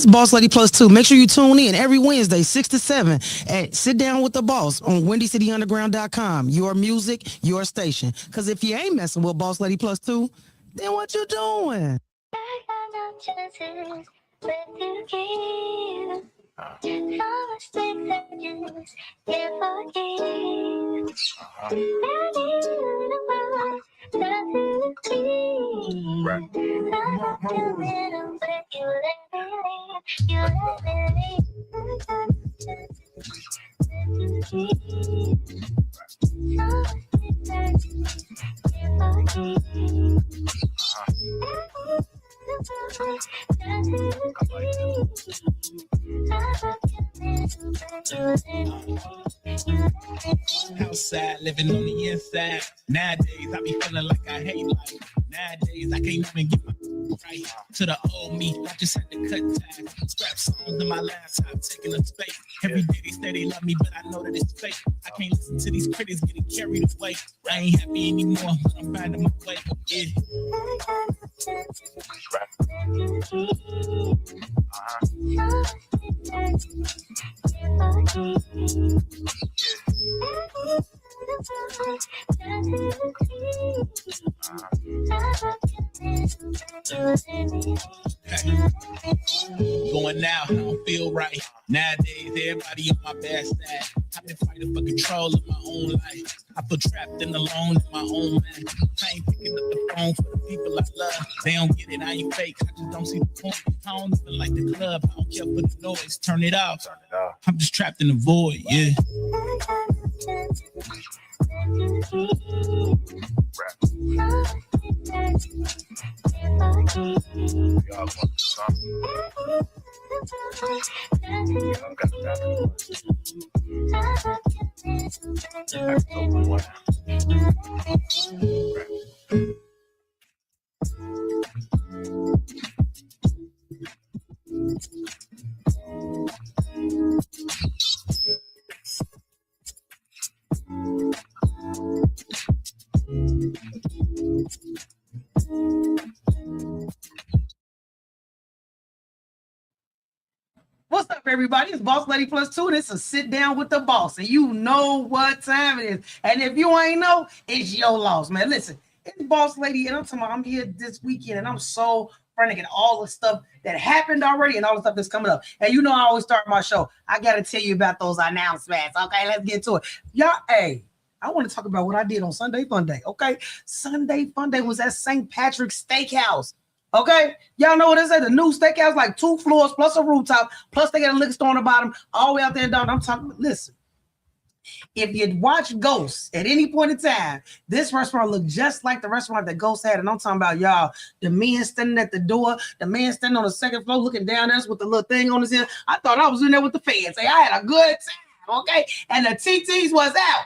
It's Boss Lady Plus 2. Make sure you tune in every Wednesday, 6 to 7 at Sit Down with the Boss on WindyCityUnderground.com. Your music, your station. Because if you ain't messing with Boss Lady Plus 2, then what you doing? I got no chances with you here. So much pleasures here for you. I need the world not to be. I got your middle, but you let me leave. You let me leave. I got no chances with you here. So much pleasures here for you. Outside, living on the inside. Nowadays, I be feeling like I hate life. Nowadays, I can't even get my right to the old me. I just had to cut ties. Scrap songs in my laptop, taking up space. Every day they say they love me, but I know that it's fake. I can't listen to these critics getting carried away. I ain't happy anymore, but I'm finding my way. Yeah. Going out, I don't feel right. Nowadays, everybody on my bad side. I've been fighting for control of my own life. I feel trapped and alone in my own mind. I ain't picking up the phone for the people I love. They don't get it, I ain't fake. I just don't see the point. I don't even like the club. I don't care for the noise. Turn it off. I'm just trapped in the void, yeah. What's up, everybody? It's Boss Lady Plus 2, and it's a Sit Down with the Boss. And you know what time it is. And if you ain't know, it's your loss, man. Listen, it's Boss Lady, and I'm talking about I'm here this weekend, and I'm so trying to get all the stuff that happened already and all the stuff that's coming up. And you know I always start my show. I got to tell you about those announcements. Okay, let's get to it. Y'all, hey, I want to talk about what I did on Sunday Fun Day, okay? Sunday Fun Day was at St. Patrick's Steakhouse. Okay, y'all know what it is? The new steakhouse, like 2 floors plus a rooftop, plus they got a liquor store on the bottom, all the way out there and down. I'm talking. Listen, if you watch Ghost at any point in time, this restaurant looked just like the restaurant that Ghost had, and I'm talking about y'all. The man standing at the door, the man standing on the second floor, looking down at us with the little thing on his head. I thought I was in there with the fans. Hey, I had a good time. Okay, and the TTs was out.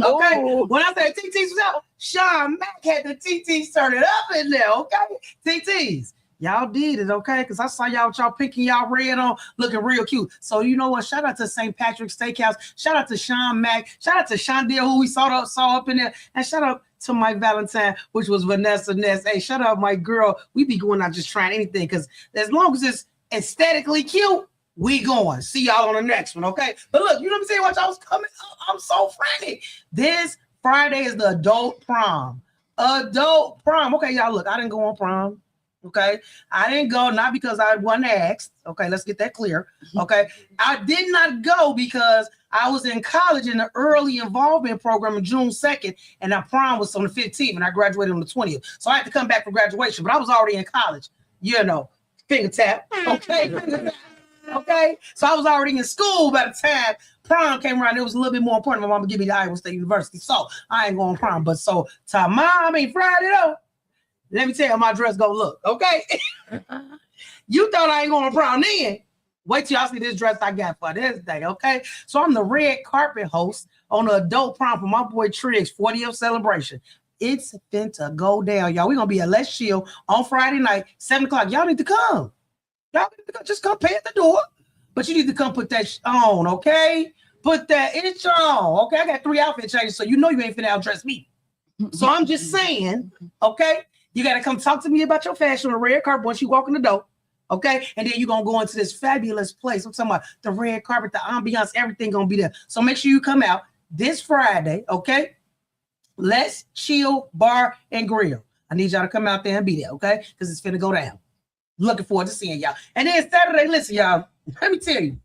Okay, when I say TTs was out, Sean Mack had the TTs turn it up in there. Okay, TTs, y'all did it. Okay, because I saw y'all with y'all picking y'all red on, looking real cute. So you know what? Shout out to St. Patrick's Steakhouse. Shout out to Sean Mack. Shout out to Shondell, who we saw up in there, and shout out to Mike Valentine, which was Vanessa Ness. Hey, shout out my girl. We be going out just trying anything because as long as it's aesthetically cute, we going. See y'all on the next one, okay? But look, you know what I'm saying? Watch, I was coming. I'm so frantic. This Friday is the adult prom. Adult prom. Okay, y'all, look, I didn't go on prom. Okay, I didn't go not because I wasn't asked. Okay, let's get that clear. Okay, I did not go because I was in college in the early involvement program on June 2nd, and our prom was on the 15th, and I graduated on the 20th. So I had to come back for graduation, but I was already in college. You know, finger tap. Okay, finger tap. Okay, so I was already in school by the time prom came around. It was a little bit more important. My mama gave me the Iowa State University, so I ain't going prom. But so Friday though, let me tell you how my dress gonna look. Okay, you thought I ain't going prom then? Wait till y'all see this dress I got for this day. Okay, so I'm the red carpet host on the adult prom for my boy Triggs 40th celebration. It's finna go down, y'all. We're gonna be at Les Shield on Friday night, 7 o'clock. Y'all need to come. Y'all just come pay at the door, but you need to come put that on, okay? Put that itch on, okay? I got 3 outfit changes, so you know you ain't finna outdress me. So I'm just saying, okay? You got to come talk to me about your fashion on the red carpet once you walk in the door. Okay, and then you're gonna go into this fabulous place. I'm talking about the red carpet, the ambiance, everything gonna be there. So make sure you come out this Friday, okay? Let's Chill Bar and Grill. I need y'all to come out there and be there, okay? Because it's finna go down. Looking forward to seeing y'all. And then Saturday, listen, y'all, let me tell you,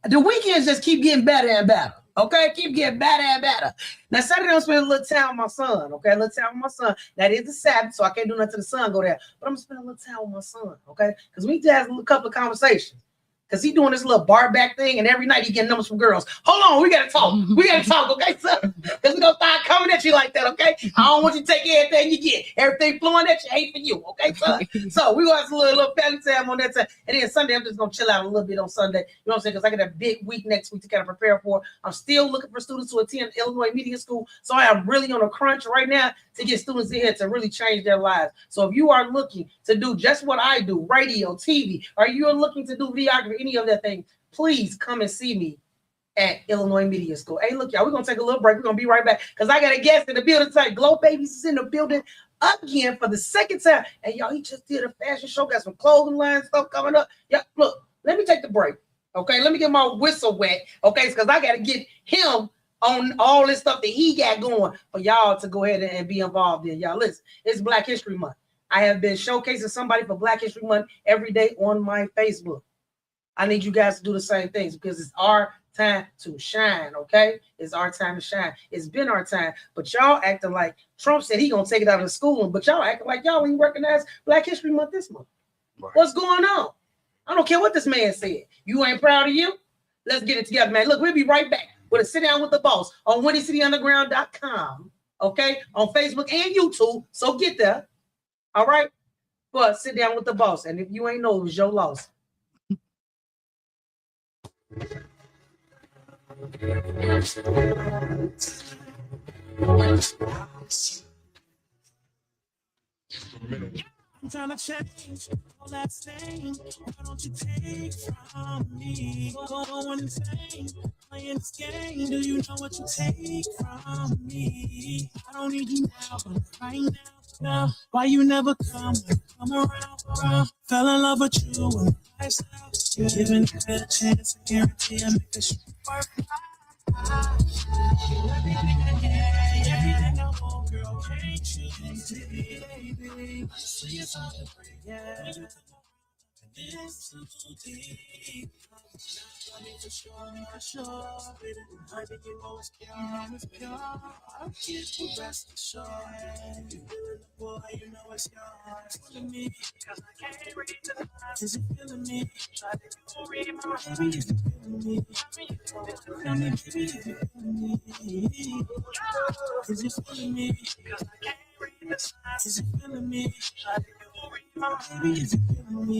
the weekends just keep getting better and better. Okay, keep getting better and better. Now, Saturday, I'm spending a little time with my son. Okay, a little time with my son. That is the Sabbath, so I can't do nothing till the sun go there. But I'm gonna spend a little time with my son. Okay, because we need to have a couple of conversations. Because he doing this little bar back thing, and every night he getting numbers from girls. Hold on, we gotta talk. We gotta talk, okay, son? Because we're gonna start coming at you like that, okay? I don't want you to take everything you get. Everything flowing at you ain't for you, okay, son? So we gonna have a little family time on that time. And then Sunday, I'm just gonna chill out a little bit on Sunday. You know what I'm saying? Because I got a big week next week to kind of prepare for. I'm still looking for students to attend Illinois Media School. So I am really on a crunch right now to get students in here to really change their lives. So if you are looking to do just what I do, radio, TV, or you're looking to do videography, any of that thing, please come and see me at Illinois Media School. Hey, look, y'all, we're going to take a little break. We're going to be right back because I got a guest in the building tonight. Glow Babies is in the building again for the second time. And y'all, he just did a fashion show, got some clothing line stuff coming up. Yeah, look, let me take the break. Okay, let me get my whistle wet. Okay, because I got to get him on all this stuff that he got going for y'all to go ahead and be involved in. Y'all, listen, it's Black History Month. I have been showcasing somebody for Black History Month every day on my Facebook. I need you guys to do the same things because it's our time to shine, okay? It's our time to shine. It's been our time, but y'all acting like Trump said he gonna take it out of the school, but y'all acting like y'all ain't recognize Black History Month this month. Right. What's going on? I don't care what this man said. You ain't proud of you? Let's get it together, man. Look, we'll be right back with a sit down with the boss on WindyCityUnderground.com, okay? On Facebook and YouTube, so get there, all right? But sit down with the boss, and if you ain't know, it was your loss. I'm trying to change all that stain. Why don't you take from me? Going insane, playing this game. Do you know what you take from me? I don't need you now, but right now. Why you never come around? Fell in love with you and lifestyle. You're giving it a chance, I guarantee I make this work. Everything I get, everything I want, girl, can't you see, baby? See it's all the break, yeah. It's too deep. I need to show, I think you know it's pure. I'll get the rest of sure. You feeling the boy, you know it's yours. Feeling me, cause I can't read the lines. Is it feeling me? Try to read my mind. Baby, is it feeling me? Tell me, baby, is it feeling me? Is it feeling me? Cause I can't read the signs. Is it feeling me? Try to read my mind. Baby, is it feeling me?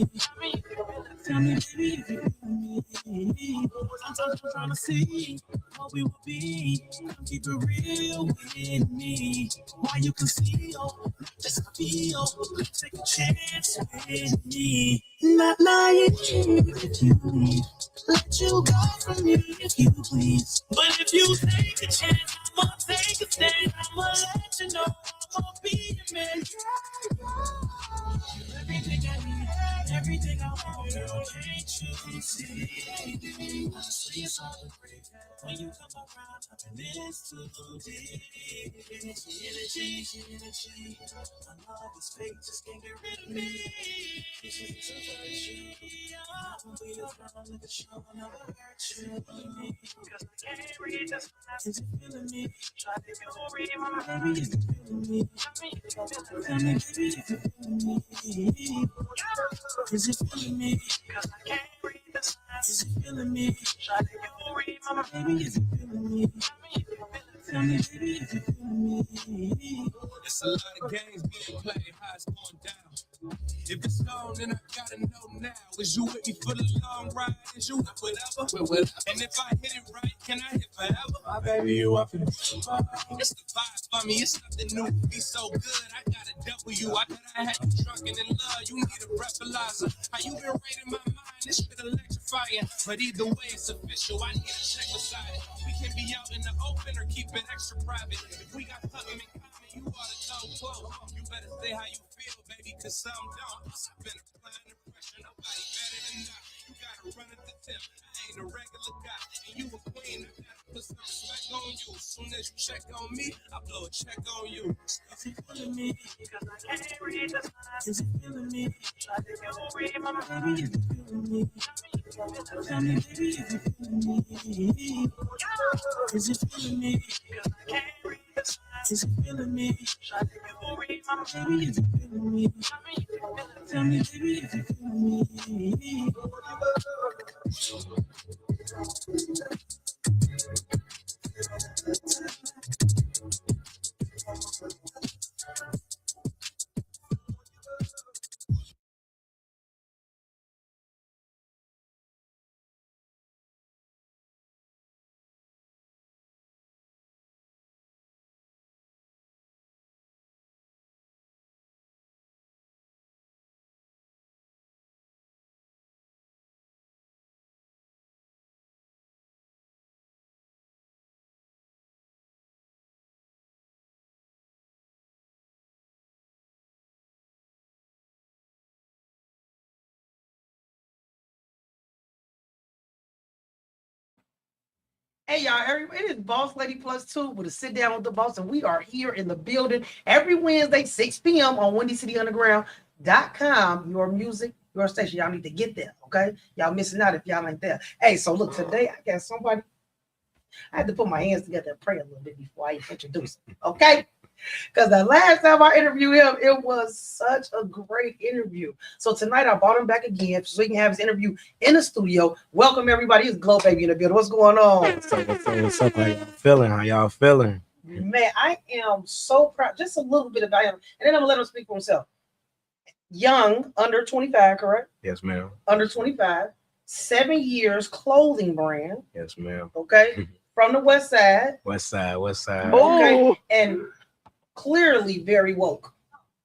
Tell me, baby, is it feeling me? Sometimes I'm trying to see what we will be. Keep it real with me. Why you conceal? Just feel. Take a chance with me. Not lying if you leave. Let you go from me if you please. But if you take a chance, I'ma take a stand. I'ma let you know I'ma be your man. Everything I need, everything I want, girl, can't you see? Honestly, it's all the break. When you come around, I'm in this too deep. Energy. I love this fake, just can't get rid of me. This is too virtue. We just run with the show, never hurt you. Cause I can't read this. Is it feeling me? Try to read my baby, is it feeling me? Tell me, baby, is it feeling me? Is it feeling me? Cause I can't read the signs. Is it feeling me? Try to read my baby, is it feeling me? Tell me, baby, is it feeling me? It's a lot of games being played, how it's going down. If it's on, then I gotta know now. Is you with me for the long ride? Is you with whatever? And if I hit it right, can I hit forever? My baby, you up in the It's the vibe for me, it's nothing new. Be so good, I got a W. I thought I had you drunk and in love. You need a breathalyzer. How you been raiding my mind? This shit electrifying. But either way, it's official. I need a check beside it. We can be out in the open or keep it extra private. If we got something in common, you ought to know. Whoa, you better say how you feel, baby, cause some don't. I've been applying the pressure, nobody running the tip. I ain't a regular guy, and you a queen. I gotta put some respect on you. As soon as you check on me, I blow a check on you. Is he feeling me? Cause I can't read the signs. Is he feeling me? I think you'll read my mind. Is he feeling me? Tell me, baby, is he feeling me? Is he feeling me? Cause I can't read the signs. Is he feeling me? I think you'll read my mind. Baby, is he feeling me? Tell me, baby, is he feeling me? Hey y'all, it is Boss Lady Plus 2 with a sit down with the boss, and we are here in the building every Wednesday, 6 p.m. on WindyCityUnderground.com. Your music, your station. Y'all need to get there, okay? Y'all missing out if y'all ain't there. Hey, so look, today I got somebody. I had to put my hands together and pray a little bit before I introduce him, okay? Because the last time I interviewed him, it was such a great interview. So tonight I brought him back again so he can have his interview in the studio. Welcome everybody. It's Glow Baby in the building. What's going on? What's up? How y'all feeling? How y'all feeling? Man, I am so proud. Just a little bit about him, and then I'm gonna let him speak for himself. Young, under 25, correct? Yes, ma'am. Under 25, 7 years clothing brand. Yes, ma'am. Okay, from the West Side. West Side. Okay, and clearly very woke.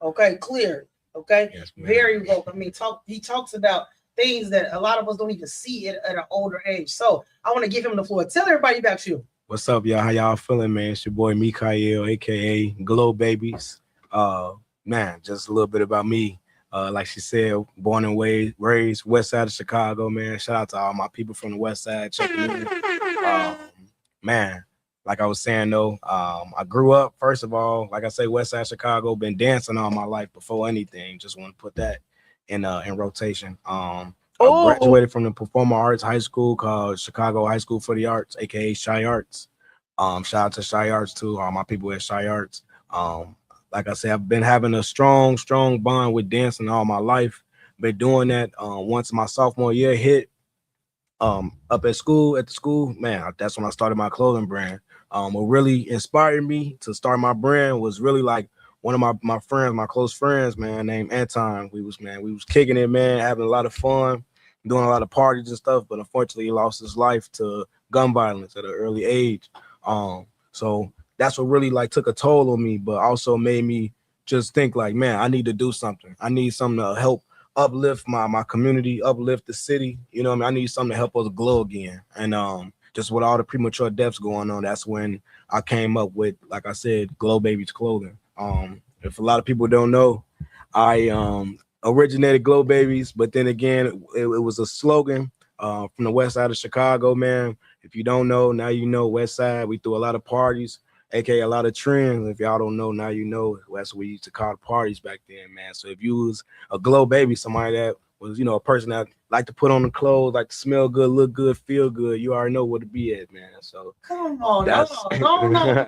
Okay, clear. Okay, Yes, ma'am. very woke. I mean, he talks about things that a lot of us don't even see at an older age. So I want to give him the floor. Tell everybody about you. What's up, y'all? How y'all feeling, man? It's your boy Mikael, aka Glow Babies. Man, just a little bit about me. Like she said, born and raised West Side of Chicago, man. Shout out to all my people from the West Side checking in. Man, like I was saying though, I grew up, first of all, like I say, West Side Chicago, been dancing all my life before anything. Just want to put that in rotation. I graduated from the Performing Arts High School called Chicago High School for the Arts, aka Chi Arts. Shout out to Chi Arts too, all my people at Chi Arts. Like I said, I've been having a strong bond with dancing all my life. Been doing that once my sophomore year hit. Up at the school, man, that's when I started my clothing brand. What really inspired me to start my brand was really like one of my friends, my close friends, man, named Anton. We was kicking it, man, having a lot of fun, doing a lot of parties and stuff, but unfortunately he lost his life to gun violence at an early age. So that's what really like took a toll on me, but also made me just think like, man, I need to do something. I need something to help uplift my community, uplift the city. You know what I mean? I need something to help us glow again. And just with all the premature deaths going on, that's when I came up with, like I said, Glow Babies clothing. If a lot of people don't know, I originated Glow Babies, but then again, it was a slogan from the West Side of Chicago, man. If you don't know, now you know. West Side, we threw a lot of parties, aka a lot of trends. If y'all don't know, now you know. That's what we used to call the parties back then, man. So if you was a Glow Baby, somebody that was, you know, a person that like to put on the clothes, like to smell good, look good, feel good, you already know where to be at, man. So come on, no,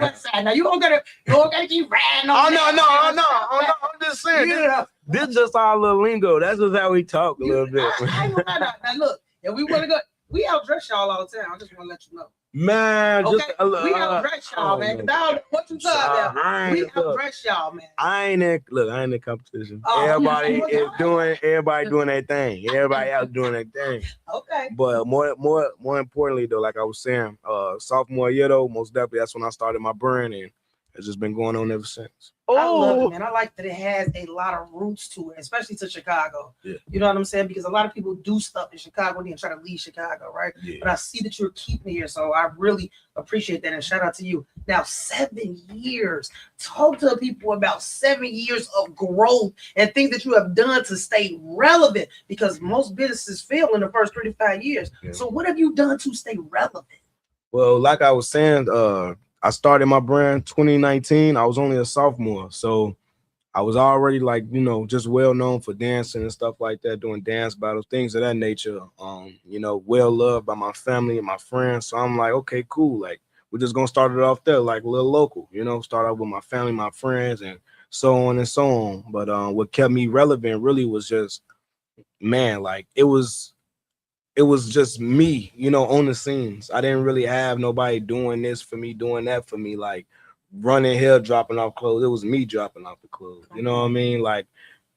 West Side. Now you don't gotta keep riding on. I'm just saying. Yeah. This is just our little lingo. That's just how we talk a little bit. I ain't gonna lie. Now look, if we want to go, we outdress y'all all the time. I just want to let you know. Man, Okay, just we outdress y'all, man. Cause I don't know what you talking about. We outdress y'all, man. I ain't in competition. Oh, everybody yeah. doing their thing. Everybody out doing their thing. Okay. But more importantly though, like I was saying, sophomore year though, most definitely that's when I started my brand, and it's just been going on ever since. I love it, man. I like that it has a lot of roots to it, especially to Chicago. Yeah. You know what I'm saying? Because a lot of people do stuff in Chicago and then try to leave Chicago, right? Yeah. But I see that you're keeping it here, so I really appreciate that, and shout out to you. Now, 7 years. Talk to people about 7 years of growth and things that you have done to stay relevant, because most businesses fail in the first 3 to 5 years. Yeah. So what have you done to stay relevant? Well, like I was saying, I started my brand 2019. I was only a sophomore, so I was already like, you know, just well known for dancing and stuff like that, doing dance battles, things of that nature. You know, well loved by my family and my friends. So I'm like, okay, cool. Like, we're just gonna start it off there, like a little local, you know, start out with my family, my friends, and so on and so on. But what kept me relevant really was just, man, like it was just me, you know, on the scenes. I didn't really have nobody doing this for me, doing that for me, like running here, dropping off clothes. It was me dropping off the clothes. You know what I mean? Like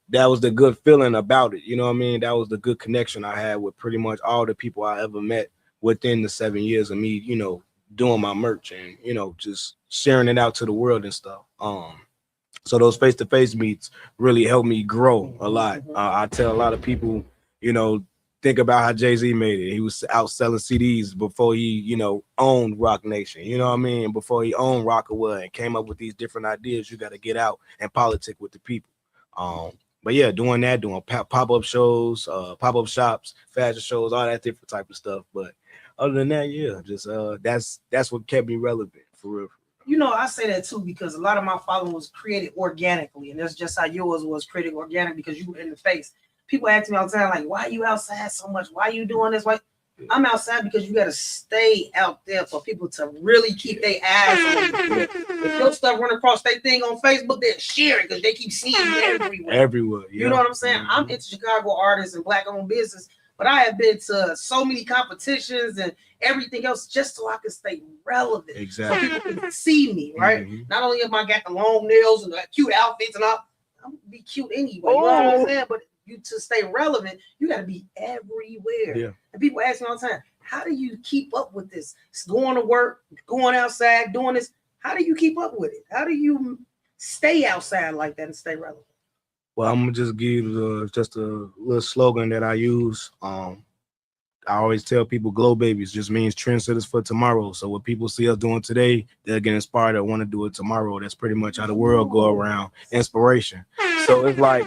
that was the good feeling about it. You know what I mean? That was the good connection I had with pretty much all the people I ever met within the 7 years of me, you know, doing my merch and, you know, just sharing it out to the world and stuff. So those face-to-face meets really helped me grow a lot. I tell a lot of people, you know, think about how Jay-Z made it. He was out selling CDs before he, you know, owned Rock Nation. You know what I mean? Before he owned Rockaway and came up with these different ideas, you got to get out and politic with the people. But yeah, doing that, doing pop-up shows, pop-up shops, fashion shows, all that different type of stuff. But other than that, yeah, just that's what kept me relevant for real. You know, I say that too because a lot of my following was created organically, and that's just how yours was created organic because you were in the face. People ask me all the time, like, why are you outside so much? Why are you doing this? Why? I'm outside because you got to stay out there for people to really keep their eyes on you. If your stuff run across their thing on Facebook, they're sharing because they keep seeing you everywhere. Everywhere. Yeah. You know what I'm saying? I'm into Chicago artists and Black-owned business, but I have been to so many competitions and everything else just so I can stay relevant. Exactly. So people can see me, right? Not only am I got the long nails and the cute outfits and all, I'm gonna be cute anyway. You know what I'm saying? But you to stay relevant, you got to be everywhere. Yeah. And people ask me all the time, how do you keep up with this? It's going to work, going outside, doing this. How do you keep up with it? How do you stay outside like that and stay relevant? Well, I'm gonna just give you just a little slogan that I use. I always tell people, "Glow Babies" just means trendsetters for tomorrow. So what people see us doing today, they'll get inspired to want to do it tomorrow. That's pretty much how the world go around. Inspiration. So it's like,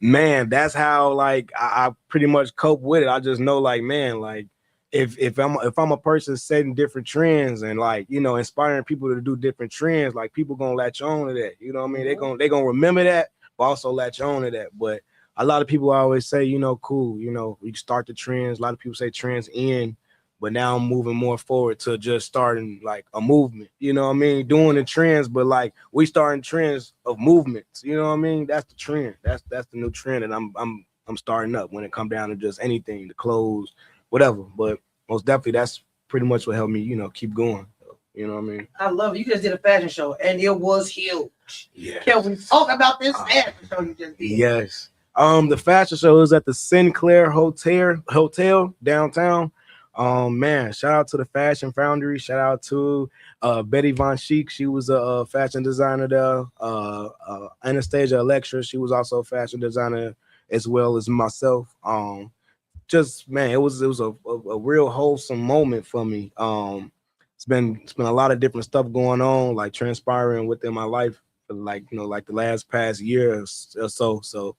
man, that's how like I pretty much cope with it. I just know, like, man, like if I'm a person setting different trends and like, you know, inspiring people to do different trends, like people gonna latch on to that. You know what I mean? They gonna remember that, but also latch on to that. But a lot of people always say, you know, cool, you know, we start the trends. A lot of people say trends end, but now I'm moving more forward to just starting like a movement. You know what I mean? Doing the trends, but like we starting trends of movements. You know what I mean? That's the trend. That's the new trend, and I'm starting up when it come down to just anything, the clothes, whatever. But most definitely, that's pretty much what helped me, you know, keep going. You know what I mean? I love it. You just did a fashion show, and it was huge. Yeah. Can we talk about this fashion show you just did? Yes. The fashion show is at the Sinclair Hotel downtown. Man, shout out to the Fashion Foundry. Shout out to Betty Von Chic. She was a fashion designer there. Anastasia Electra. She was also a fashion designer as well as myself. Just man, it was a real wholesome moment for me. It's been a lot of different stuff going on, like transpiring within my life, like, you know, like the last past year or so. So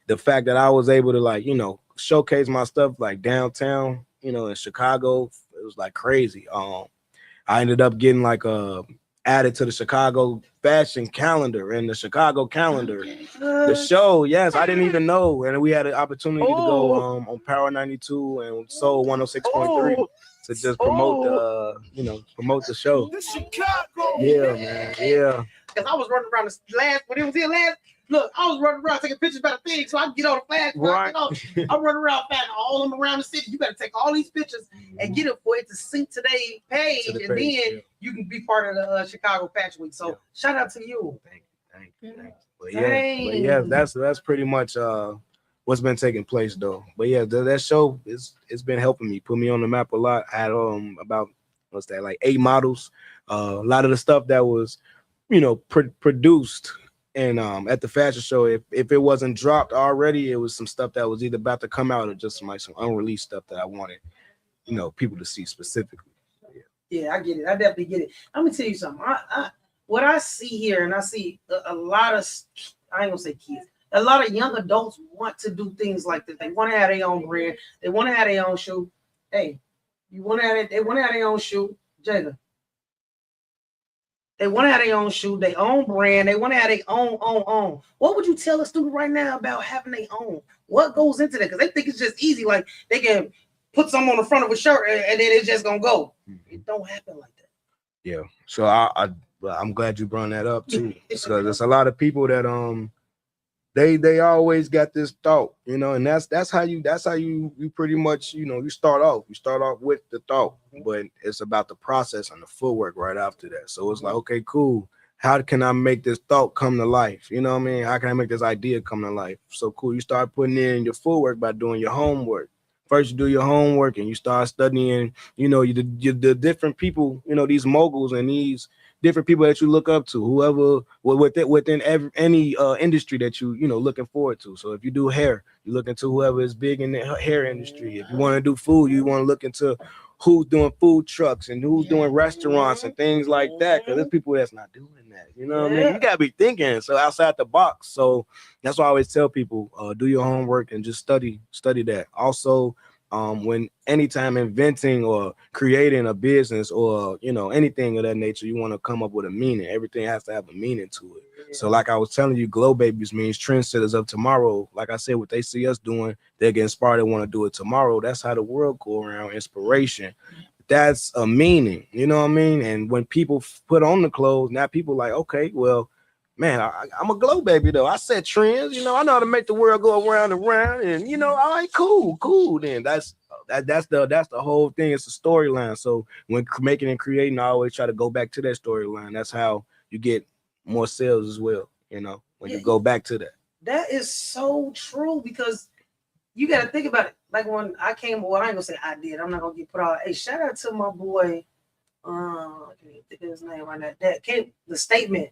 the fact that I was able to, like, you know, showcase my stuff like downtown, you know, in Chicago, it was like crazy. I ended up getting like added to the Chicago fashion calendar and the Chicago calendar. The show, yes, I didn't even know, and we had an opportunity to go on Power 92 and Soul 106.3 to just promote the show. The Chicago. Yeah, man. Yeah. Because I was running around when it was here last. Look, I was running around taking pictures about the thing so I can get on the flash. Right. I'm running around finding all of them around the city. You got to take all these pictures and get it for it to sync to their page, and then you can be part of the Chicago Fashion Week. So shout out to you. Thank you. But yeah, that's pretty much what's been taking place though. But yeah, that show it's been helping me, put me on the map a lot. I had about like 8 models. A lot of the stuff that was produced. And at the fashion show, if it wasn't dropped already, it was some stuff that was either about to come out or just some unreleased stuff that I wanted, people to see specifically. Yeah, I get it. I definitely get it. Let me tell you something. What I see here, and I see a lot of, I ain't gonna say kids, a lot of young adults want to do things like this. They want to have their own brand. They want to have their own shoe. Hey, you want to have it? They want to have their own shoe, Jada. They want to have their own shoe, their own brand. They want to have their own. What would you tell a student right now about having their own? What goes into that? Because they think it's just easy. Like they can put something on the front of a shirt and then it's just gonna go. It don't happen like that. Yeah. So I'm glad you brought that up too, because there's a lot of people that they always got this thought, and that's how you pretty much you start off with the thought, but it's about the process and the footwork right after that. So it's like, okay, cool, how can I make this thought come to life? You know what I mean? How can I make this idea come to life? So cool, you start putting in your footwork by doing your homework. First, you do your homework and you start studying, the different people, these moguls and these different people that you look up to, whoever within any industry that you looking forward to. So if you do hair, you look into whoever is big in the hair industry. If you want to do food, you want to look into who's doing food trucks and who's doing restaurants and things like that. Because there's people that's not doing that. You know what I mean? You gotta be thinking so outside the box. So that's why I always tell people, do your homework and just study that. Also, when anytime inventing or creating a business or anything of that nature, you want to come up with a meaning. Everything has to have a meaning to it. Yeah. So like I was telling you, Glow Babies means trendsetters of tomorrow. Like I said, what they see us doing, they get inspired, they want to do it tomorrow. That's how the world go around. Inspiration. That's a meaning, you know what I mean? And when people put on the clothes, now people like, okay, well, man, I'm a glow baby though. I set trends, I know how to make the world go around and around, and all right, cool. Then that's the whole thing. It's a storyline. So when making and creating, I always try to go back to that storyline. That's how you get more sales as well. When you go back to that. That is so true, because you got to think about it. Like when I came, well, I ain't gonna say I did. I'm not gonna get put out. Hey, shout out to my boy. I can't think of his name right now. That came the statement.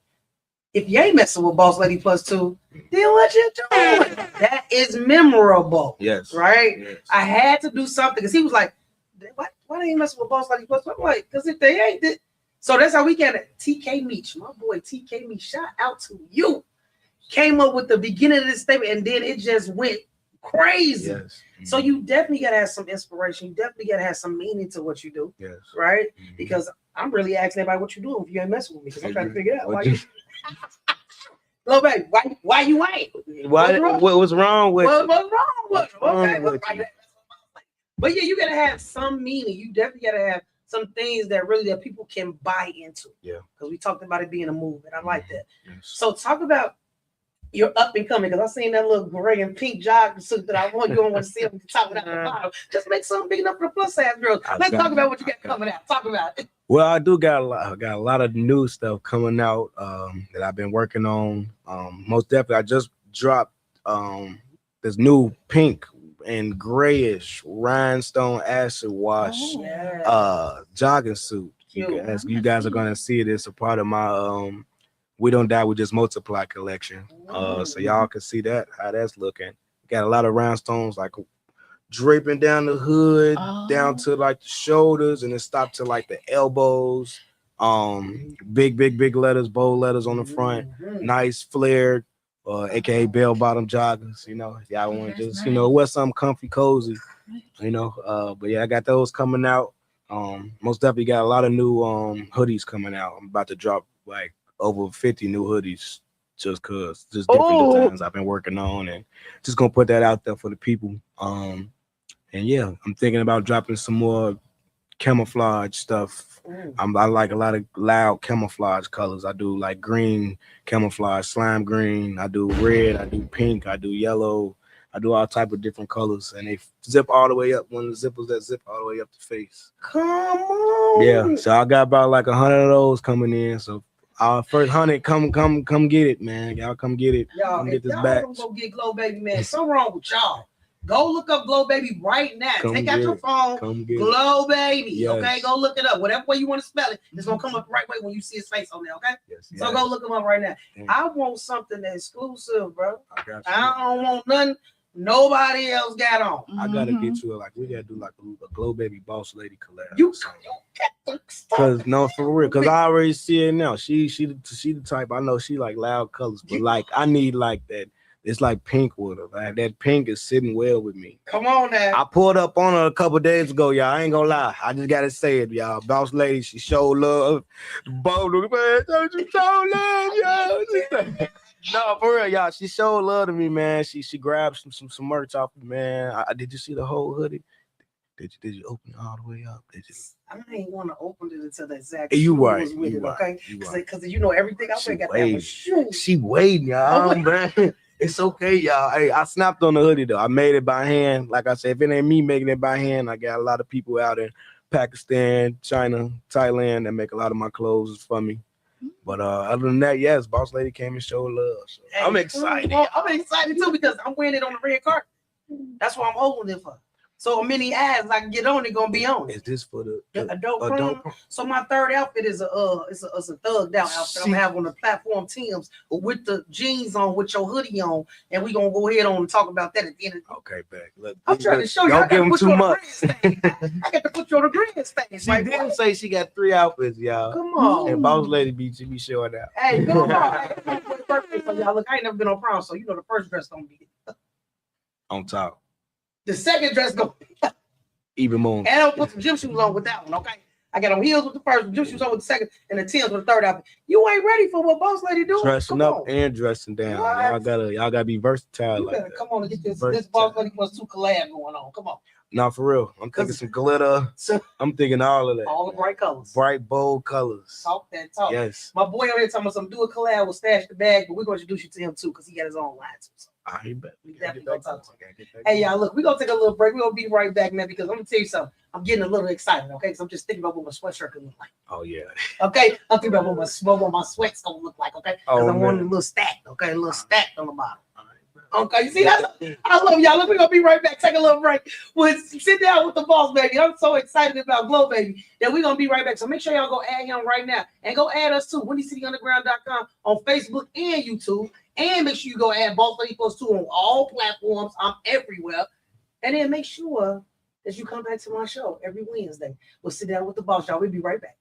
If you ain't messing with Boss Lady Plus 2, then what you doing? That is memorable. Yes. Right? Yes. I had to do something because he was like, why they ain't messing with Boss Lady Plus 2? I'm like, because if they ain't, so that's how we got it. TK Meach, my boy TK Meach, shout out to you. Came up with the beginning of this statement and then it just went crazy. Yes. Mm-hmm. So you definitely got to have some inspiration. You definitely got to have some meaning to what you do. Yes. Right? Mm-hmm. Because I'm really asking everybody what you doing if you ain't messing with me, because I'm trying to figure it out. Why you... Little baby, why you ain't? What was wrong with you? What's wrong with you? Okay, but yeah, you gotta have some meaning. You definitely gotta have some things that people can buy into. Yeah. Because we talked about it being a movement. I like that. Yes. So talk about your up and coming, because I seen that little gray and pink jogging suit that I want. You don't want to see them talking out the bottom. Just make something big enough for the plus size girls. Let's talk about what you got coming out. Talk about it. Well, I do got a lot of new stuff coming out that I've been working on. Most definitely, I just dropped this new pink and grayish rhinestone acid wash jogging suit. You guys are gonna see it. It's a part of my We Don't Die, We Just Multiply collection. So y'all can see that, how that's looking. Got a lot of rhinestones like draping down the hood, down to like the shoulders, and then stop to like the elbows. Big letters, bold letters on the front. Nice flared, aka bell bottom joggers. Y'all want to just wear something comfy, cozy. But yeah, I got those coming out. Most definitely got a lot of new hoodies coming out. I'm about to drop like over 50 new hoodies just different designs I've been working on, and just gonna put that out there for the people. And yeah, I'm thinking about dropping some more camouflage stuff. I like a lot of loud camouflage colors. I do like green camouflage, slime green. I do red. I do pink. I do yellow. I do all type of different colors, and they zip all the way up. One of the zippers that zip all the way up the face. Come on. Yeah. So I got about like 100 of those coming in. So our first 100, come get it, man. Y'all come get it. Y'all, come get this back. Go get Glow Baby, man. Something wrong with y'all. Go look up Glow Baby right now. Come Take out your get it. phone. Come get it. Glow Baby. Yes. Okay, go look it up. Whatever way you want to spell it, it's gonna come up the right way when you see his face on there. Okay. Yes, So go look him up right now. Yeah. I want something exclusive, bro. I got you. I don't want nothing nobody else got on. I gotta get you we gotta do like a Glow Baby Boss Lady collab. You got the Cause no, for real, cause I already see it now. She the type. I know she like loud colors, but like I need like that. It's like pink with her. Like that pink is sitting well with me. Come on now. I pulled up on her a couple days ago, y'all. I ain't gonna lie. I just gotta say it, y'all. Boss Lady, she showed love. Man, don't you show love, y'all? No, for real, y'all. She showed love to me, man. She grabbed some merch off me, man. Did you see the whole hoodie? Did you open it all the way up? Did you? I ain't want to open it until the exact You right. was with You it, right. okay? You right. Because you know everything I got that was shoot. She waiting, y'all, man. It's okay, y'all. Hey, I snapped on the hoodie though. I made it by hand. Like I said, if it ain't me making it by hand, I got a lot of people out in Pakistan, China, Thailand that make a lot of my clothes for me. But other than that, yes, Boss Lady came and showed love. So Hey, I'm excited. I'm excited too because I'm wearing it on the red carpet. That's what I'm holding it for. So many ads I can get on it gonna be on it. Is this for the adult prom? So my third outfit is it's a thugged out outfit. I'm gonna have on the platform Tim's with the jeans on, with your hoodie on, and we gonna go ahead on and talk about that at the end. Okay, back. Look, I'm trying to show you. Don't give him too much. I got to put you on the grand stage. She didn't say she got 3 outfits, y'all. Come on. And Boss Lady be showing out. Hey, come on. Hey, birthday for y'all. Look, I ain't never been on prom, so you know the first dress gonna be on top. The second dress gonna be even more. And I'll put some gym shoes on with that one, okay? I got on heels with the first, gym shoes on with the second, and the Tims with the third outfit. You ain't ready for what Boss Lady do? Dressing up and dressing down. Y'all gotta be versatile. You better come on and get this Boss Lady plus 2 collab going on. Come on. Nah, for real. I'm thinking some glitter. I'm thinking all of that. All the bright colors. Bright, bold colors. Talk that talk. Yes. My boy over here talking about some do a collab with Stash the Bag, but we're going to introduce you to him too because he got his own line too. So. I bet. We definitely gonna talk to him. Hey, y'all, look, we're going to take a little break. We're going to be right back, man, because I'm going to tell you something. I'm getting a little excited, okay? Because I'm just thinking about what my sweatshirt could look like. Oh, yeah. Okay? I'm thinking about what my sweat's going to look like, okay? Because I want a little stacked, okay? A little stacked on the bottom. Okay, you see that? I love y'all. Look, we're gonna be right back. Take a little break. We'll sit down with the boss, baby. I'm so excited about Glow Baby that we're gonna be right back. So make sure y'all go add him right now and go add us too. WindyCityUnderground.com on Facebook and YouTube. And make sure you go add Boss Lady Plus 2 on all platforms. I'm everywhere. And then make sure that you come back to my show every Wednesday. We'll sit down with the boss, y'all. We'll be right back.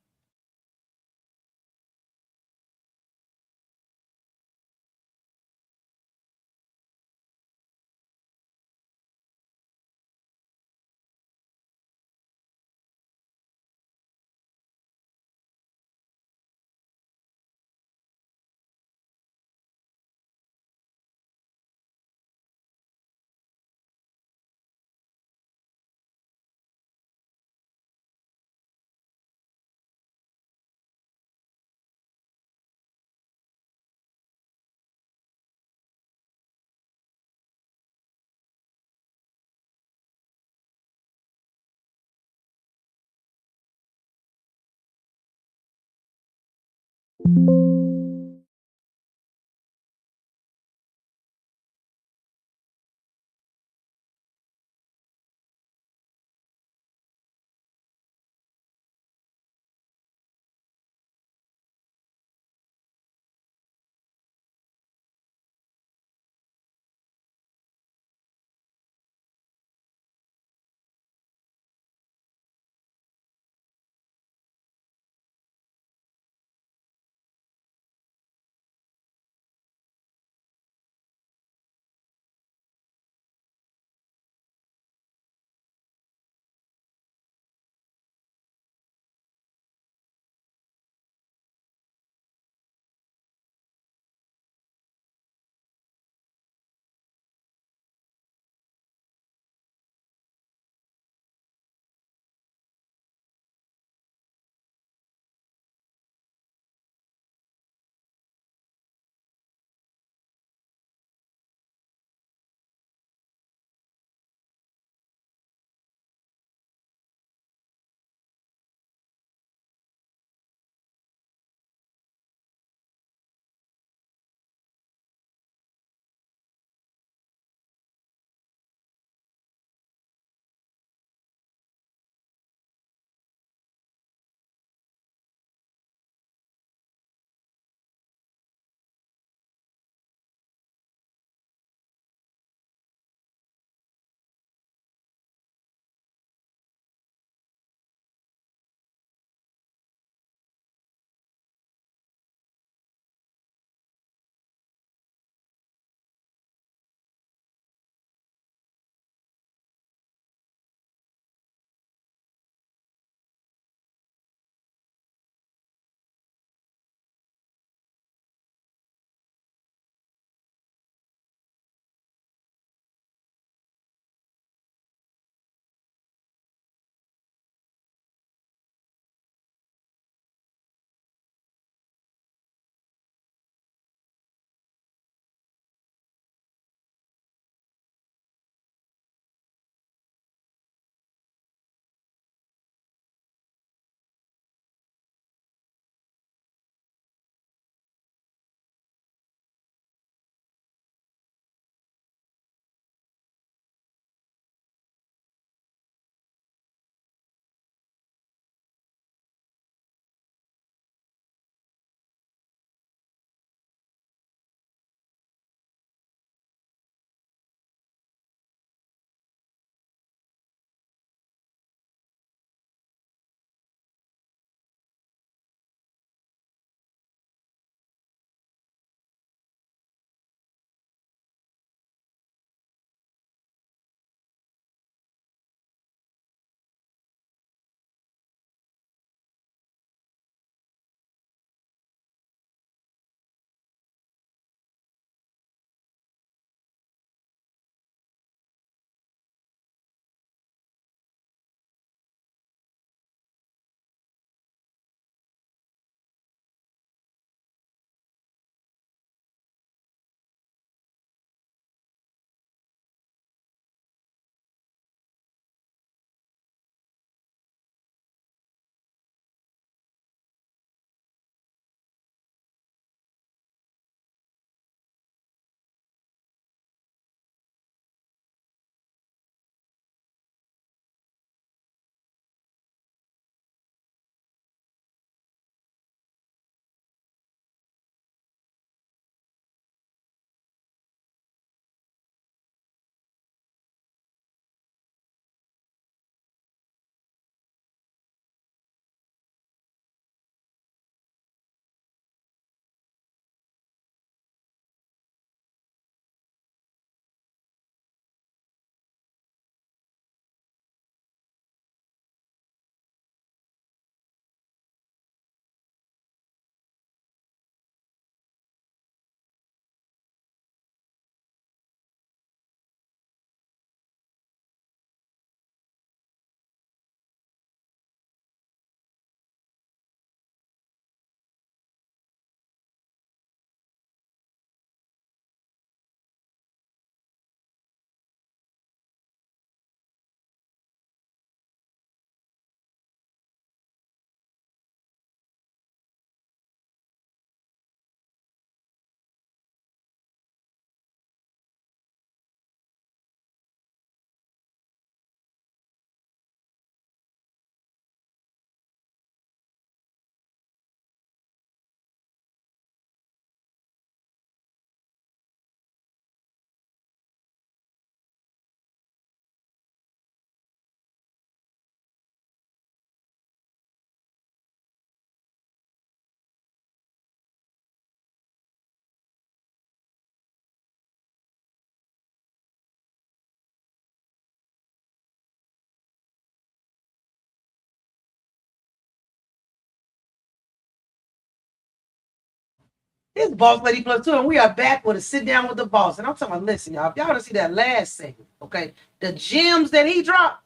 It's Boss Lady Plus 2, and we are back with a sit down with the boss. And I'm talking about, listen, y'all, if y'all want to see that last segment, okay, the gems that he dropped,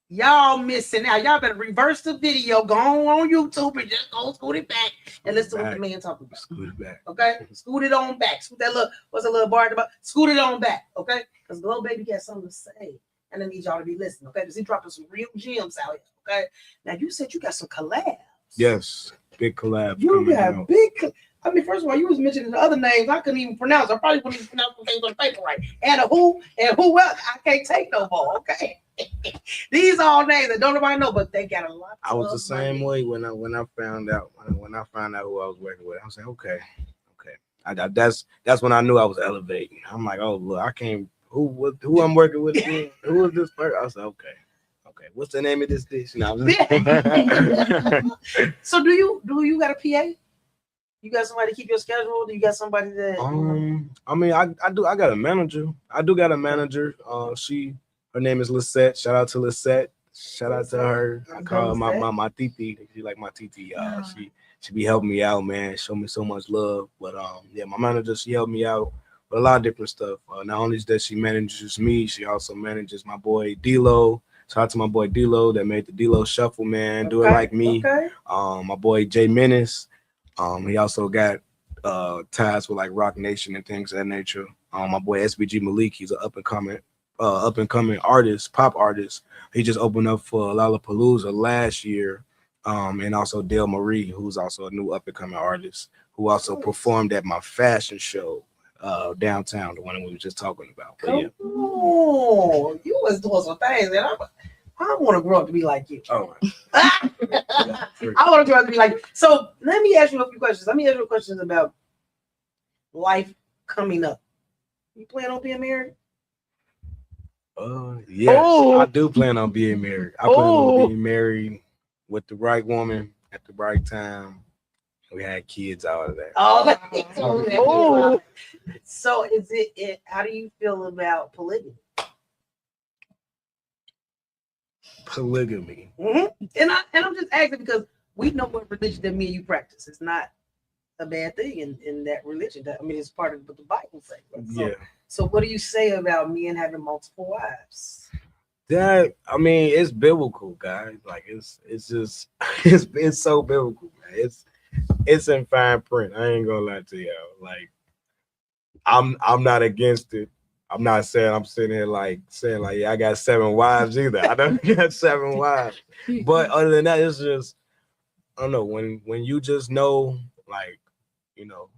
y'all missing out. Y'all better reverse the video, go on YouTube and just go scoot it back and listen to what the man talking about. Scoot it back. Okay, scoot it on back. Scoot that little, what's a little bar about? Scoot it on back, okay? Because Glow Baby got something to say, and I need y'all to be listening, okay? Because he dropping some real gems out here, okay? Now you said you got some collabs. Yes, big collab. You coming got out. big. I mean, first of all, you was mentioning the other names I couldn't even pronounce. I probably wouldn't even pronounce the things on the paper right. And who else? I can't take no more. Okay, these all names that don't nobody know, but they got a lot. I was the of same money. way when I found out who I was working with. I was like, okay. That's when I knew I was elevating. I'm like, oh look, I can't. Who I'm working with again? Who is this person? I was like, okay. What's the name of this dish? No, So do you got a PA? You got somebody to keep your schedule? Do you got somebody that? I mean, I do. I got a manager. I do got a manager. Her name is Lisette. Shout out to Lisette. Shout out to her. I call her my titi. She like my titi. She be helping me out, man. Show me so much love. But yeah, my manager, she helped me out with a lot of different stuff. Not only does she manages me, she also manages my boy D-Lo. Shout out to my boy D-Lo that made the D-Lo Shuffle, man. Do it like me. Okay. My boy Jay Menace. He also got ties with like Rock Nation and things of that nature. My boy SBG Malik, he's an up and coming artist, pop artist. He just opened up for Lollapalooza last year. And also Dale Marie, who's also a new up and coming artist, who also performed at my fashion show downtown, the one we were just talking about. But, yeah. Oh, you was doing some things, and I want to grow up to be like you. Oh, I want to grow up to be like you. So let me ask you a few questions. Let me ask you questions about life coming up. You plan on being married? Yes, I do plan on being married. I plan on being married with the right woman at the right time. We had kids out of that. Oh. So is it? How do you feel about polygamy? Polygamy. Mm-hmm. And I'm just asking because we know what religion that me and you practice. It's not a bad thing in that religion. I mean, it's part of what the Bible says. So, Yeah. So what do you say about men having multiple wives? That, I mean, it's biblical, guys. Like it's just it's so biblical, man. It's in fine print. I ain't gonna lie to y'all. Like I'm not against it. I'm not saying I'm sitting here saying yeah, I got 7 wives either. I don't got 7 wives. But other than that, it's just, I don't know, when you just know, like, you know,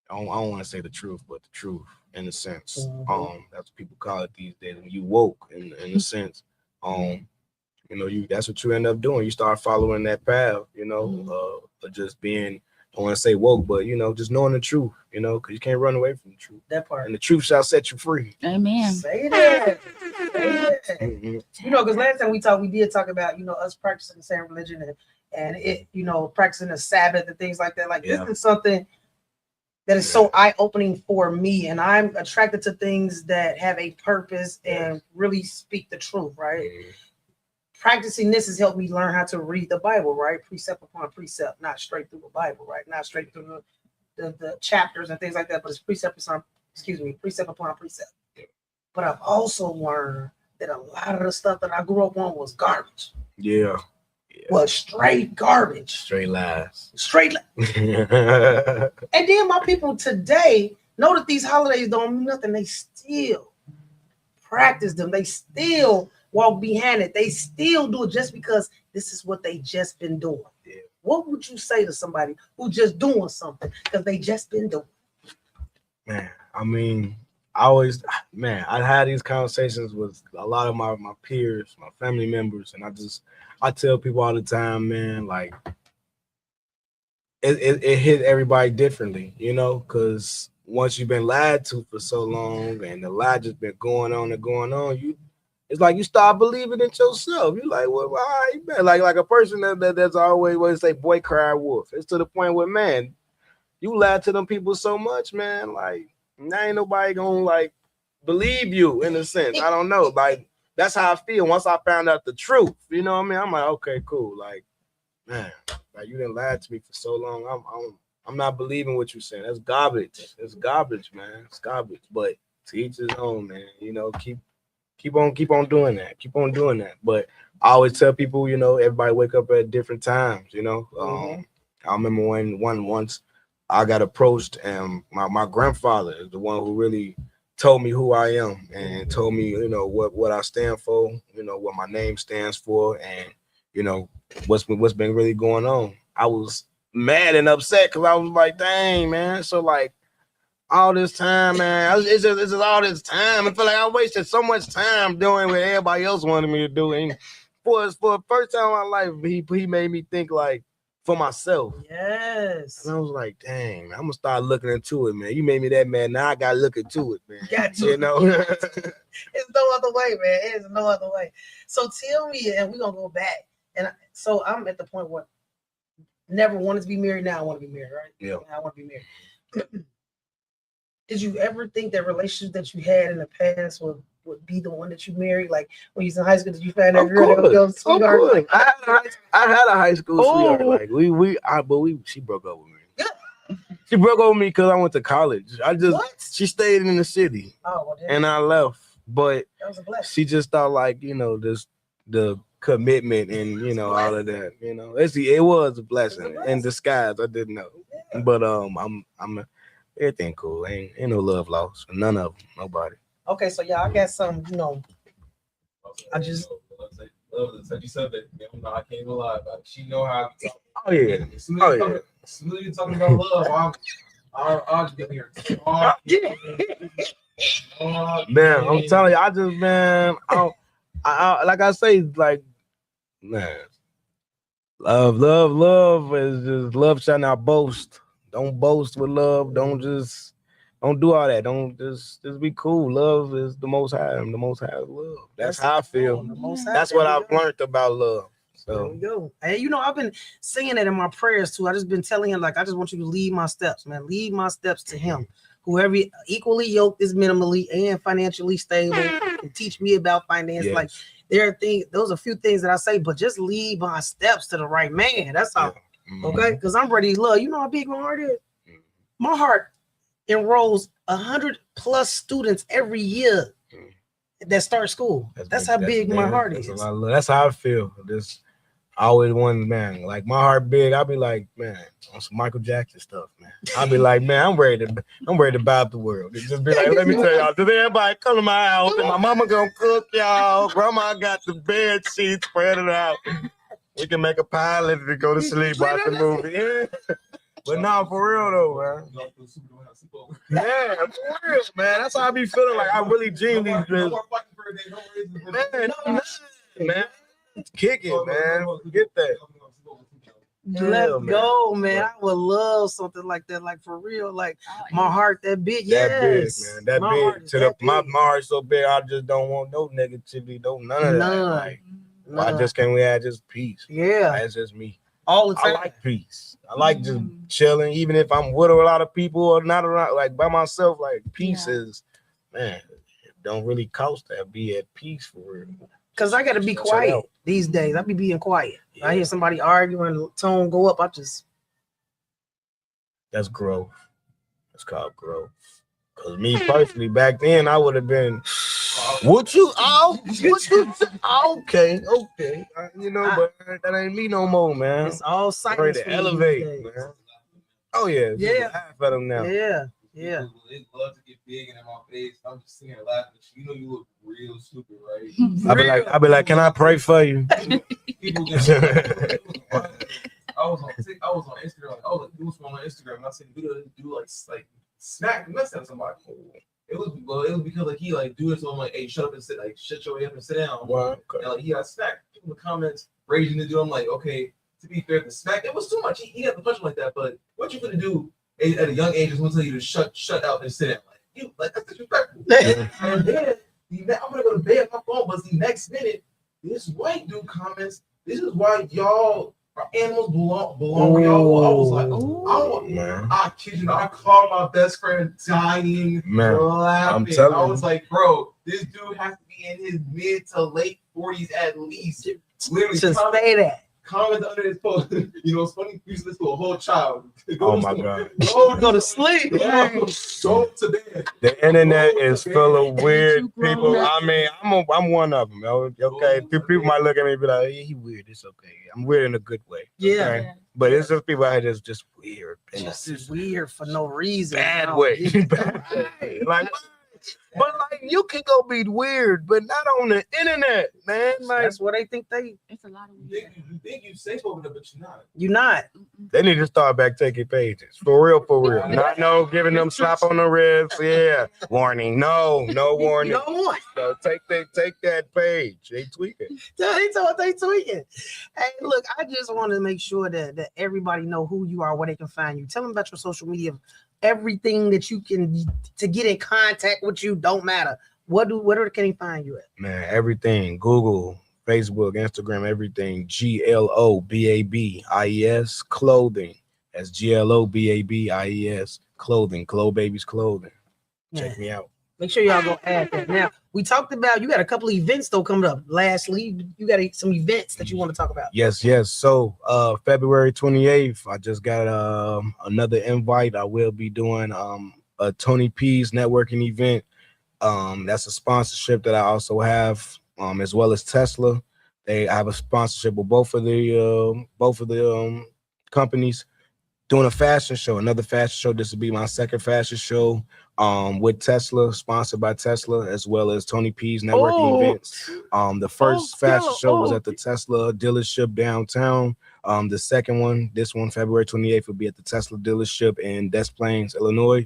I don't want to say the truth, but the truth in a sense. Mm-hmm. That's what people call it these days. When you woke in a sense. You know, that's what you end up doing. You start following that path, you know, of just being, I don't want to say woke, but, you know, just knowing the truth, you know, because you can't run away from the truth. That part. And the truth shall set you free. Amen. Say that. Say that. Mm-hmm. You know, because last time we talked, we did talk about, you know, us practicing the same religion and it, you know, practicing the Sabbath and things like that. Like, this is something that is so eye-opening for me. And I'm attracted to things that have a purpose and really speak the truth, right? Mm-hmm. Practicing this has helped me learn how to read the Bible, right? Precept upon precept, not straight through the Bible, right? Not straight through the chapters and things like that, but it's precept upon precept. But I've also learned that a lot of the stuff that I grew up on was garbage. Yeah. Was straight garbage. Straight lies. And then my people today know that these holidays don't mean nothing. They still practice them. They still walk behind it. They still do it just because this is what they just been doing. Yeah. What would you say to somebody who just doing something because they just been doing? Man, I mean, I had these conversations with a lot of my peers, my family members, and I tell people all the time, man, like it hit everybody differently, you know, because once you've been lied to for so long and the lie just been going on, it's like you start believing it yourself. You're like, well, all right, man. Like a person that's always say, boy, cry wolf. It's to the point where, man, you lied to them people so much, man. Like, now ain't nobody gonna like believe you in a sense. I don't know. Like, that's how I feel once I found out the truth. You know what I mean? I'm like, okay, cool. Like, man, like you didn't lie to me for so long. I'm not believing what you're saying. That's garbage. It's garbage, man. It's garbage. But to each his own, man. You know, keep on doing that. Keep on doing that. But I always tell people, you know, everybody wake up at different times. You know, I remember once I got approached, and my grandfather is the one who really told me who I am and told me, you know, what I stand for, you know, what my name stands for, and you know what's been really going on. I was mad and upset because I was like, dang, man. So like all this time, man, it's just all this time. I feel like I wasted so much time doing what everybody else wanted me to do. And for the first time in my life, he made me think like for myself. Yes. And I was like, dang, man, I'm gonna start looking into it, man. You made me that mad. Now I gotta look into it, man. Got to. You know? It's no other way, man. It's no other way. So tell me, and we're gonna go back. And so I'm at the point where never wanted to be married. Now I want to be married, right? Yeah. Now I want to be married. Did you ever think that relationship that you had in the past would be the one that you married? Like when you was in high school, did you find that girl that was your sweetheart? Like, I had a high school sweetheart. Like she broke up with me. She broke up with me because I went to college. She stayed in the city. Oh, well, and I left. But that was a blessing. She just thought like, you know, the commitment and you know all of that. You know, it was a blessing in disguise. I didn't know. Yeah. But I'm everything cool. Ain't no love lost. None of them. Nobody. Okay, so yeah, I got some, you know. I just you said that, I can't even lie about it. She know how to talk. Oh yeah. As soon as you're talking about love, I'll get here. Man, I'm telling you, I just, man, I like I say, like, man, love is just love shall not boast. Don't boast with love. Don't do all that. Don't just be cool. Love is the most high. The most high is love. That's how I feel. That's what I've learned about love. So there we go. And you know, I've been saying that in my prayers too. I just been telling him, like, I just want you to lead my steps, man. Lead my steps to him. Whoever equally yoked is minimally and financially stable and teach me about finance. Yes. Like there are things, those are a few things that I say, but just lead my steps to the right man. That's all. Yeah. Okay, because I'm ready to love. You know how big my heart is. My heart enrolls 100+ students every year that start school. That's how big my heart is. That's how I feel. I always wanted, man, like my heart big. I'll be like, man, on some Michael Jackson stuff, man. I'll be like, man, I'm ready to buy up the world. It just be like, let me tell y'all, today everybody come to my house and my mama gonna cook y'all. Grandma got the bed sheets spread it out. We can make a pilot to go to sleep, watch the movie. Yeah. But no, for real though, man. Yeah, for real, man. That's how I be feeling. Like I really genuinely man. Kick it, man. Get that. Let's go, man. I would love something like that, like for real. Like my heart that big, yes. That big, man. That big. To the my heart so big, I just don't want no negativity, none of that. Like, why just can't we have just peace? Yeah, that's just me. All the time. I like peace. I like just chilling, even if I'm with a lot of people or not around, like by myself. Like peace is, man, it don't really cost that. Be at peace for real. Cause I gotta be quiet these days. I be being quiet. Yeah. I hear somebody arguing, the tone go up. That's growth. That's called growth. Cause me personally, back then I would have been. Okay. You know, but that ain't me no more, man. It's all science. Ready to elevate, man. Oh yeah. Yeah. Half of them now. Yeah. They love to get big and in my face. I'm just sitting here laughing. You know, you look real stupid, right? I be like, can I pray for you? People get I was on Instagram. I was like, doing something on Instagram, and I said, do like smack the mess out of somebody. It was because like he like do it, so I'm like, hey, shut up and sit, like shut your way up and sit down. Wow. Okay. And like he got smacked in the comments, raging to do. I'm like, okay, to be fair, the smack it was too much. He had to punch him like that, but what you gonna do at a young age is gonna tell you to shut out and sit down. Like that's disrespectful. And then I'm gonna go to bed. My phone was the next minute. This white dude comments. This is why y'all animals belong where y'all. I was like, I kid you not. I called my best friend dying, laughing. I was like, bro, this dude has to be in his mid to late 40s at least. Literally to say that. comment under this post. You know, it's funny. You listen to a whole child. Oh my God. Go to sleep. Go to bed. The internet is full of weird people. I mean, I'm one of them. Okay, people might look at me and be like, hey, he weird. It's okay. I'm weird in a good way. Yeah. Okay? But it's just people out here that's just weird. Just is weird for no reason. Bad No, way. yeah. Bad way. Like, but like you can go be weird, but not on the internet, man. Like That's what they think It's a lot of You think you safe over there, but you're not. you're not. they need to start back taking pages. For real. Not no giving them slap on the wrist. Yeah. Warning. No warning. You don't want. So take that page. They tweaking. They tweaking. Hey, look, I just want to make sure that everybody know who you are, where they can find you. Tell them about your social media, everything that you can to get in contact with you. Don't matter. Where can they find you at? Man, everything. Google, Facebook, Instagram, everything. GLOBABIES clothing. That's GLOBABIES clothing. Glow Babies clothing. Check me out. Make sure y'all go add that. Now, we talked about you got a couple of events though coming up. Lastly, you got some events that you want to talk about. Yes. So February 28th, I just got another invite. I will be doing a Tony P's networking event. That's a sponsorship that I also have, as well as Tesla. I have a sponsorship with both of the companies. Doing a fashion show, another fashion show. This will be my second fashion show with Tesla, sponsored by Tesla, as well as Tony P's networking events. The first fashion show was at the Tesla dealership downtown. The second one, this one, February 28th, will be at the Tesla dealership in Des Plaines, Illinois.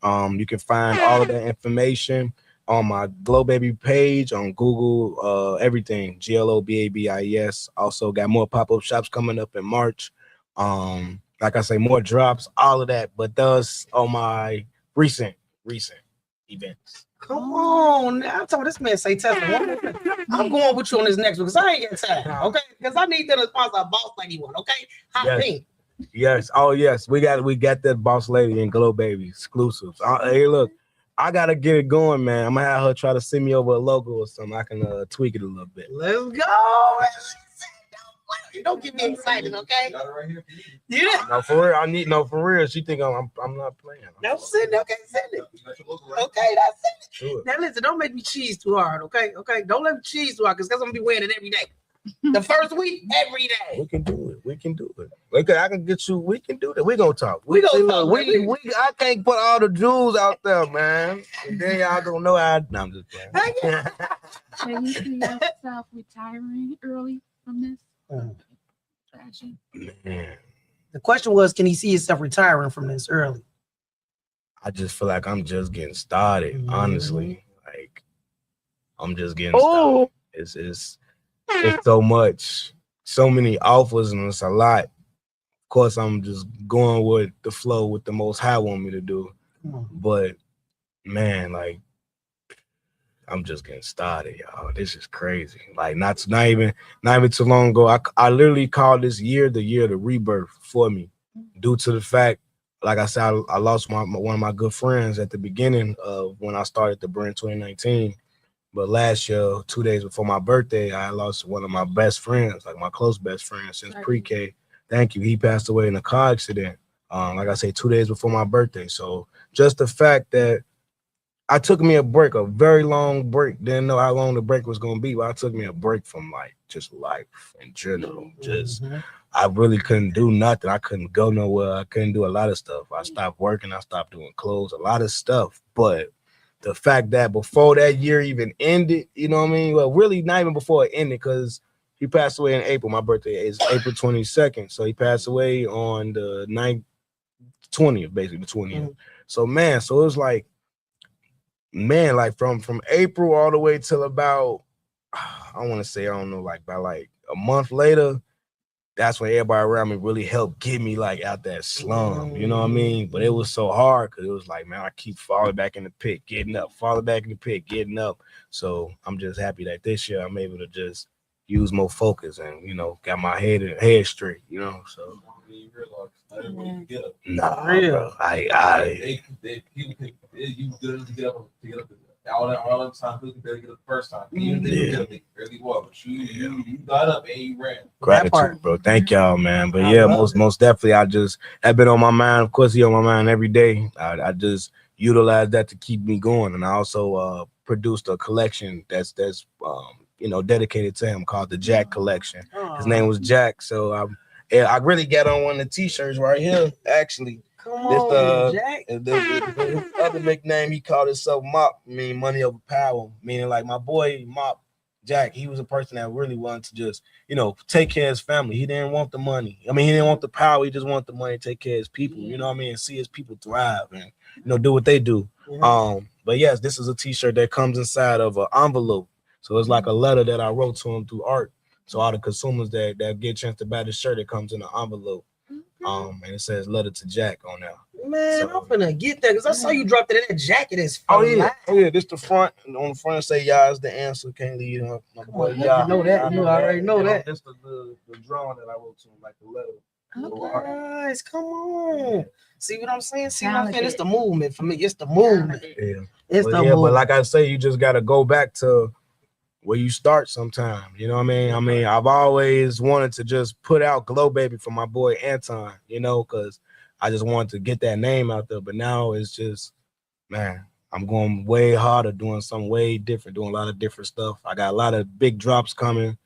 You can find all of that information on my Glow Baby page on Google, everything, GLOBABIES. Also got more pop-up shops coming up in March. Like I say, more drops, all of that, but those on my recent events. Come on, now. I'm talking this man say Tesla. I'm going with you on this next one because I ain't got time. Okay, because I need them to sponsor a Boss Lady one. Okay, hot Yes. pink. Yes. Oh yes, we got that Boss Lady and Glow Baby exclusives. Hey, look, I gotta get it going, man. I'm gonna have her try to send me over a logo or something. I can tweak it a little bit. Let's go. Don't get me excited, okay? Got it right here for you. Yeah. No, for real. For real. She think I'm not playing. No, send it. Okay, send it. You got your logo right. Okay, that's it. Do it. Now listen, don't make me cheese too hard, okay? Okay, don't let me cheese too hard because I'm gonna be wearing it every day. The first week, every day. We can do it. Okay, I can get you. We can do that. We gonna talk. We gonna See, talk, look, baby. I can't put all the jewels out there, man. And then y'all gonna know how. No, I'm just playing. Can you see yourself retiring early from this fashion? Man, The question was, can he see himself retiring from this early? I just feel like I'm just getting started. Mhm. Honestly, like I'm just getting started. It's so much, so many offers, and it's a lot. Of course, I'm just going with the flow, with the Most High want me to do. Come on. But man, like I'm just getting started, y'all. This is crazy. Like not even too long ago, I literally called this year the year of the rebirth for me, due to the fact, like I said, I lost one of my good friends at the beginning of when I started the brand 2019. But last year, 2 days before my birthday, I lost one of my best friends, like my close best friend since pre-K. Thank you. He passed away in a car accident. Like I say, 2 days before my birthday. So just the fact that I took me a break, a very long break. Didn't know how long the break was gonna be, but I took me a break from like just life in general. Just I really couldn't do nothing. I couldn't go nowhere. I couldn't do a lot of stuff. I stopped working. I stopped doing clothes, a lot of stuff. But the fact that before that year even ended, you know what I mean? Well, really not even before it ended, because he passed away in April. My birthday is April 22nd. So he passed away on the 20th, basically the 20th. So man, so it was like, man, like from April all the way till about, I want to say, I don't know, like by like a month later, that's when everybody around me really helped get me like out that slum, you know what I mean? But it was so hard because it was like, man, I keep falling back in the pit, getting up, falling back in the pit, getting up. So I'm just happy that this year I'm able to just use more focus and, you know, got my head straight, you know. So You realize I didn't want you to get up. nah, Real. bro. People think you good enough to get up. all the time, he could barely get it the first time. He didn't think he barely walk, but you got up and you ran. Gratitude, bro. Thank y'all, man. But I yeah, love most definitely, I've been on my mind. Of course, he on my mind every day. I just utilize that to keep me going, and I also produced a collection that's dedicated to him called the Jack Collection. His name was Jack, so I really got on one of the T-shirts right here. Actually, Come on, Jack. his other nickname, he called himself Mop, meaning money over power, meaning like my boy Mop. Jack, he was a person that really wanted to just, take care of his family. He didn't want the money. I mean, he didn't want the power. He just wanted the money to take care of his people. You know what I mean? And see his people thrive and, do what they do. Yeah. But yes, this is a T-shirt that comes inside of an envelope. So it's like a letter that I wrote to him through art. So all the consumers that get a chance to buy the shirt, it comes in an envelope. And it says letter to Jack on there. Man, I'm finna get that because I saw you dropped it in that jacket. Is This the front. And on the front say y'all is the answer. Can't leave my boy. You know that. You already know that. That's the drawing that I wrote to him, like the letter. Guys, come on. See what I'm saying? See what I'm saying? Talented. It's the movement for me. It's the movement. Yeah. It's But the movement. but like I say, you just gotta go back to where you start sometime. You know what I mean? I've always wanted to just put out Glow Baby for my boy Anton, because I just wanted to get that name out there. But now it's just, man, I'm going way harder, doing something way different, doing a lot of different stuff. I got a lot of big drops coming.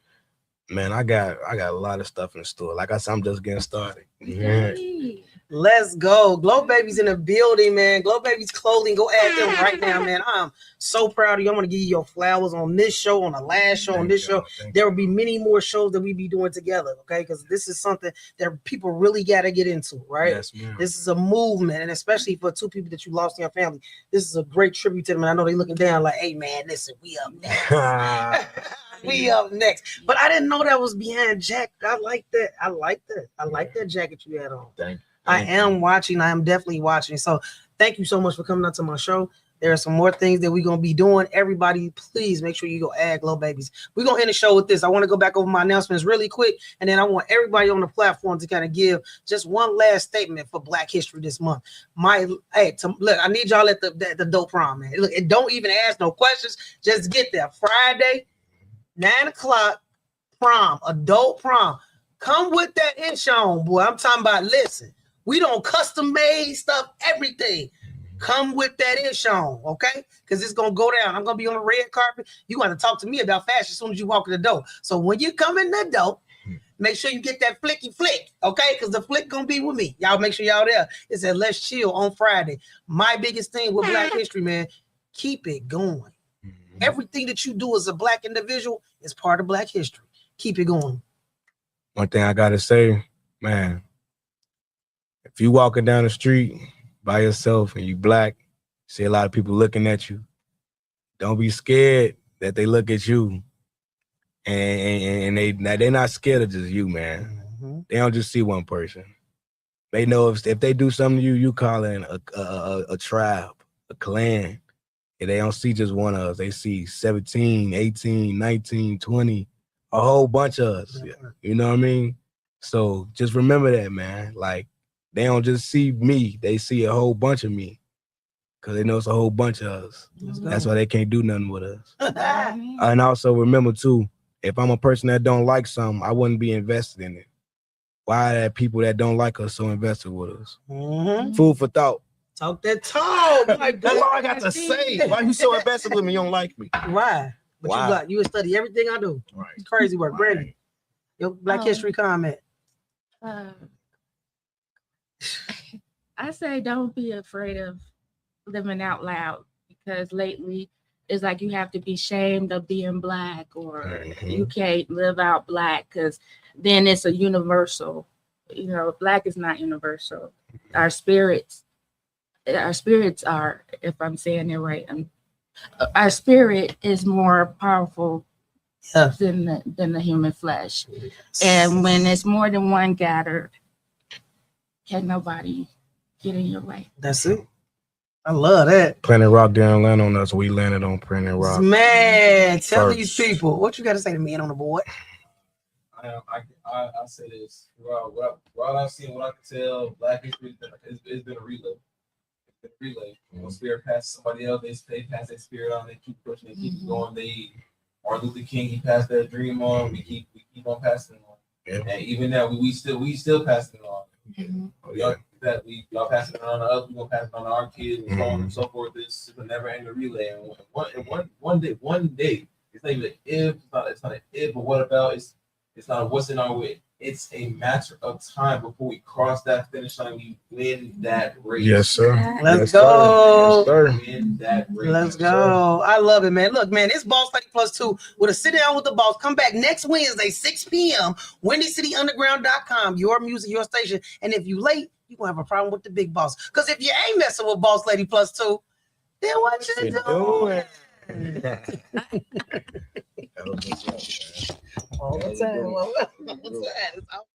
Man, I got a lot of stuff in the store. Like I said, I'm just getting started. Yeah. Let's go. Glow Baby's in the building, man. Glow Baby's clothing. Go add them right now, man. I'm so proud of you. I'm going to give you your flowers on this show, on the last show, on this show. There will be many more shows that we be doing together, okay? Because this is something that people really got to get into, right? Yes, ma'am. This is a movement, and especially for two people that you lost in your family, this is a great tribute to them. And I know they looking down like, hey, man, listen, we up next. We up next. But I didn't know that was behind Jack. I like that. I like that jacket you had on. Thank you. I am watching. I am definitely watching. So thank you so much for coming out to my show. There are some more things that we're going to be doing. Everybody, please make sure you go add Glow Babies. We're going to end the show with this. I want to go back over my announcements really quick. And then I want everybody on the platform to kind of give just one last statement for Black History this month. Look, I need y'all at the dope prom, man. Look, and don't even ask no questions. Just get there. Friday, 9:00, prom, adult prom. Come with that inch on, boy. I'm talking about, listen. We don't custom made stuff, everything. Come with that ish on, okay? Because it's going to go down. I'm going to be on the red carpet. You're going to talk to me about fashion as soon as you walk in the door. So when you come in the door, make sure you get that flicky flick, okay? Because the flick going to be with me. Y'all make sure y'all there. It's at Let's Chill on Friday. My biggest thing with Black History, man, keep it going. Everything that you do as a Black individual is part of Black History. Keep it going. One thing I got to say, man, if you walking down the street by yourself and you Black, see a lot of people looking at you, don't be scared that they look at you. And they're not scared of just you, man. They don't just see one person. They know if they do something to you, you call in a tribe, a clan. And they don't see just one of us. They see 17, 18, 19, 20, a whole bunch of us. You know what I mean? So just remember that, man. Like, they don't just see me, they see a whole bunch of me. Because they know it's a whole bunch of us. That's why they can't do nothing with us. And also remember too, if I'm a person that don't like something, I wouldn't be invested in it. Why are people that don't like us so invested with us? Food for thought. Talk that talk. That's all I got to say. Why you so invested with me? You don't like me. Why? But Why? you study everything I do. Right. It's crazy work. Brandon, your Black History comment. I say don't be afraid of living out loud, because lately it's like you have to be ashamed of being Black, or you can't live out Black, because then it's a universal. Black is not universal. Our spirits are, if I'm saying it right, our spirit is more powerful than the human flesh. And when it's more than one gathered, can nobody get in your way. That's it. I love that. Planet Rock didn't land on us. We landed on Planet Rock. Man, tell these people what you got to say to me on the board. I say this. What I've seen, what I can tell, Black History it's been a reload. the relay. When spirit passes somebody else, they pass that spirit on. They keep pushing. They keep going. Martin Luther King, he passed that dream on. We keep on passing it on. Yeah. And even now, we still passing it on. Y'all passing it on to us. We gonna pass it on to our kids and so on and so forth. This is a never ending relay. And one day, it's not even an if. It's not an if, but what about? It's not a what's in our way. It's a matter of time before we cross that finish line. We win that race. Yes, sir. Let's Yes, go. Sir. Yes, sir. Win that race. Let's go. I love it, man. Look, man, it's Boss Lady Plus 2 with a sit down with the boss. Come back next Wednesday, 6 p.m. WindyCityUnderground.com. Your music, your station. And if you late, you're going to have a problem with the big boss. Because if you ain't messing with Boss Lady Plus 2, then what you doing? That was what's up, man. All the time. All the time. It's out.